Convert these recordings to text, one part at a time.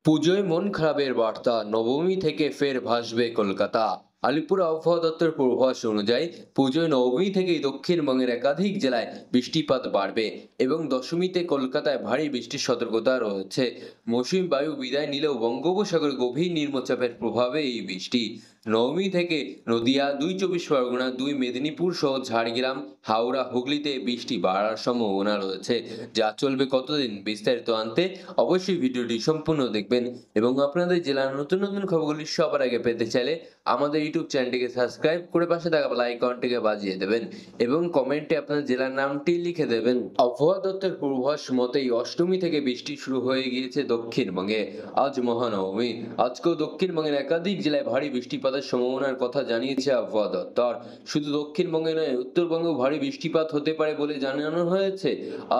পুজোয় মন খারাপের বার্তা, নবমী থেকে ফের ভাসবে কলকাতা। আলিপুর আবহাওয়া দপ্তরের পূর্বাভাস অনুযায়ী পুজোয় নবমী থেকেই দক্ষিণবঙ্গের একাধিক জেলায় বৃষ্টিপাত বাড়বে এবং দশমীতে কলকাতায় ভারী বৃষ্টির সতর্কতা রয়েছে। মৌসুমী বায়ু বিদায় নিলেও বঙ্গোপসাগরে গভীর নিম্নচাপের প্রভাবে এই বৃষ্টি নবমী থেকে নদিয়া, 2 চব্বিশ পরগনা, 2 মেদিনীপুর সহ ঝাড়গ্রাম, হাওড়া, হুগলিতে বৃষ্টি বাড়ার সম্ভাবনা রয়েছে। যা চলবে কতদিন, বিস্তারিত আনতে অবশ্যই ভিডিওটি সম্পূর্ণ দেখবেন এবং আপনাদের জেলার নতুন নতুন খবরগুলি সবার আগে পেতে চাইলে আমাদের ইউটিউব চ্যানেলটিকে সাবস্ক্রাইব করে পাশে থাকা বেল আইকনটিকে বাজিয়ে দেবেন এবং কমেন্টে আপনার জেলার নামটি লিখে দেবেন। আবহাওয়া দপ্তরের পূর্বাভাস মতেই অষ্টমী থেকে বৃষ্টি শুরু হয়ে গিয়েছে দক্ষিণবঙ্গে। আজ মহানবমী, আজকেও দক্ষিণবঙ্গের একাধিক জেলায় ভারী বৃষ্টিপাতের সম্ভাবনার কথা জানিয়েছে আবহাওয়া দপ্তর। শুধু দক্ষিণবঙ্গে নয়, উত্তরবঙ্গেও ভারী বৃষ্টিপাত হতে পারে বলে জানানো হয়েছে।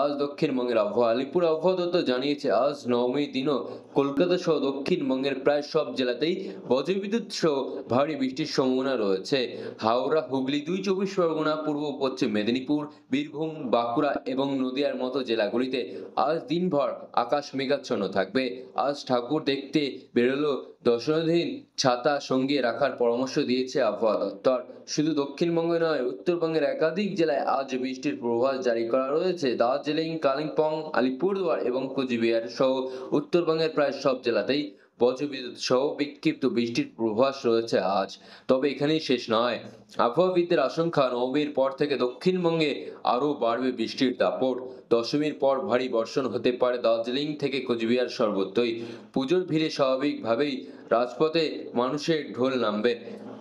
আজ দক্ষিণবঙ্গের আবহাওয়া, আলিপুর আবহাওয়া দপ্তর জানিয়েছে আজ নবমীর দিনও কলকাতা সহ দক্ষিণবঙ্গের প্রায় সব জেলাতেই বজ্রবিদ্যুৎ সহ ভারী বৃষ্টির সম্ভাবনা রয়েছে। হাওড়া, হুগলি, 2 চব্বিশ পরগনা, পূর্ব পশ্চিম মেদিনীপুর, বীরভূম, বাঁকুড়া এবং নদিয়ার মতো জেলাগুলিতে আজ দিনভর আকাশ মেঘাচ্ছন্ন থাকবে। আজ ঠাকুর দেখতে বেরোলো দর্শনার্থীদের ছাতা সঙ্গে রাখার পরামর্শ দিয়েছে আবহাওয়া দপ্তর। শুধু দক্ষিণবঙ্গে নয়, উত্তরবঙ্গের একাধিক জেলায় আজ বৃষ্টির পূর্বাভাস জারি করা রয়েছে। দার্জিলিং, কালিম্পং, আলিপুরদুয়ার এবং কোচবিহার সহ উত্তরবঙ্গের প্রায় সব জেলাতেই বজ্রবিদ্যুৎ সহ বিক্ষিপ্ত বৃষ্টির পূর্বাভাস রয়েছে আজ। তবে এখানেই শেষ নয়, আবহাওয়াবিদদের আশঙ্কা নবমীর পর থেকে দক্ষিণবঙ্গে আরও বাড়বে বৃষ্টির দাপট। দশমীর পর ভারী বর্ষণ হতে পারে দার্জিলিং থেকে কোচবিহার সর্বত্রই। পুজোর ভিড়ে স্বাভাবিকভাবেই রাজপথে মানুষের ঢল নামবে।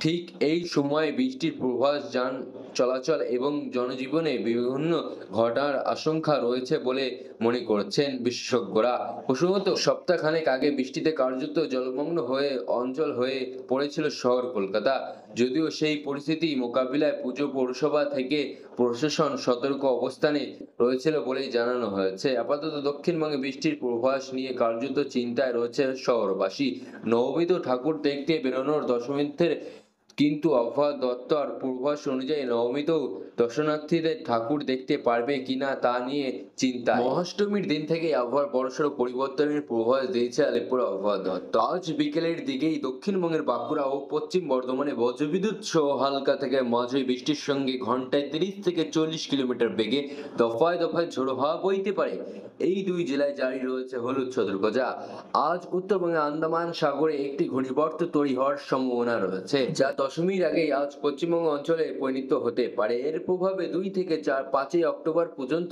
ঠিক এই সময়ে বৃষ্টির পূর্বাভাস যান চলাচল এবং জনজীবনে বিভিন্ন ঘটার আশঙ্কা রয়েছে বলে মনে করছেন বিশেষজ্ঞরা। প্রসঙ্গত, সপ্তাহখানেক আগে বৃষ্টিতে কার্যত জলমগ্ন হয়ে অঞ্চল হয়ে পড়েছিল শহর কলকাতা। যদিও সেই পরিস্থিতি মোকাবিলায় পুজো পৌরসভা থেকে প্রশাসন সতর্ক অবস্থানে রয়েছিল বলেই জানানো হয়েছে। আপাতত দক্ষিণবঙ্গে বৃষ্টির পূর্বাভাস নিয়ে কার্যত চিন্তায় রয়েছে শহরবাসী। নবমীতে ঠাকুর দেখতে বেরোনোর দশমীতে কিন্তু আবহাওয়া দপ্তর পূর্বাভাস অনুযায়ী নবমীতেও দর্শনার্থীদের ঠাকুর দেখতে পারবে কিনা তা নিয়ে চিন্তা। মহাষ্টমীর দিন থেকেই আবহাওয়ার বড়সড় পরিবর্তনের পূর্বাভাস দিয়েছে আলিপুর আবহাওয়া দপ্তর। আজ বিকেলের দিকেই দক্ষিণবঙ্গের বাঁকুড়া ও পশ্চিম বর্ধমানে বজ্রবিদ্যুৎ সহ হালকা থেকে মাঝারি বৃষ্টির সঙ্গে ঘন্টায় 30 থেকে 40 কিলোমিটার বেগে দফায় দফায় ঝোড়ো হাওয়া বইতে পারে। এই দুই জেলায় জারি রয়েছে হলুদ সতর্কতা। আজ উত্তরবঙ্গে আন্দামান সাগরে একটি ঘূর্ণিঝড় তৈরি হওয়ার সম্ভাবনা রয়েছে, যা দশমীর আগেই আজ পশ্চিমবঙ্গ অঞ্চলে পরিণত হতে পারে। এর প্রভাবে 2 থেকে 5ই অক্টোবর পর্যন্ত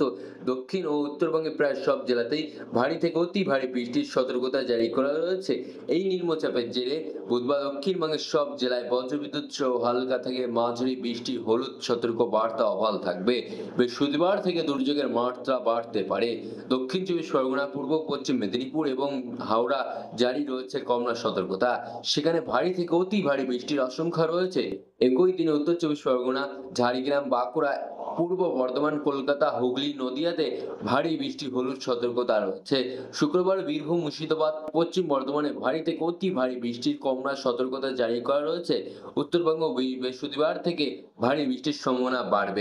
দক্ষিণ ও উত্তরবঙ্গে প্রায় সব জেলাতেই ভারী থেকে অতি ভারী বৃষ্টির সতর্কতা জারি করা রয়েছে। এই নিম্নচাপের জেরে বুধবার দক্ষিণবঙ্গের সব জেলায় বজ্রবিদ্যুৎ সহ হালকা থেকে মাঝারি বৃষ্টি হলুদ সতর্ক বার্তা অভাল থাকবে। বৃহস্পতিবার থেকে দুর্যোগের মাত্রা বাড়তে পারে। দক্ষিণ চব্বিশ পরগনা, পূর্ব পশ্চিম মেদিনীপুর এবং হাওড়া জারি রয়েছে কমলা সতর্কতা। সেখানে ভারী থেকে অতি ভারী বৃষ্টির আশঙ্কা রয়েছে। একই দিনে উত্তর চব্বিশ পরগনা, ঝাড়গ্রাম, বাঁকুড়া, পূর্ব বর্ধমান, কলকাতা, হুগলি, নদিয়াতে ভারী বৃষ্টি হলুদ সতর্কতা রয়েছে। শুক্রবার বীরভূম, মুর্শিদাবাদ, পশ্চিম বর্ধমানে ভারী থেকে অতি ভারী বৃষ্টির কমলা সতর্কতা জারি করা রয়েছে। উত্তরবঙ্গ বৃহস্পতিবার থেকে ভারী বৃষ্টির সম্ভাবনা বাড়বে।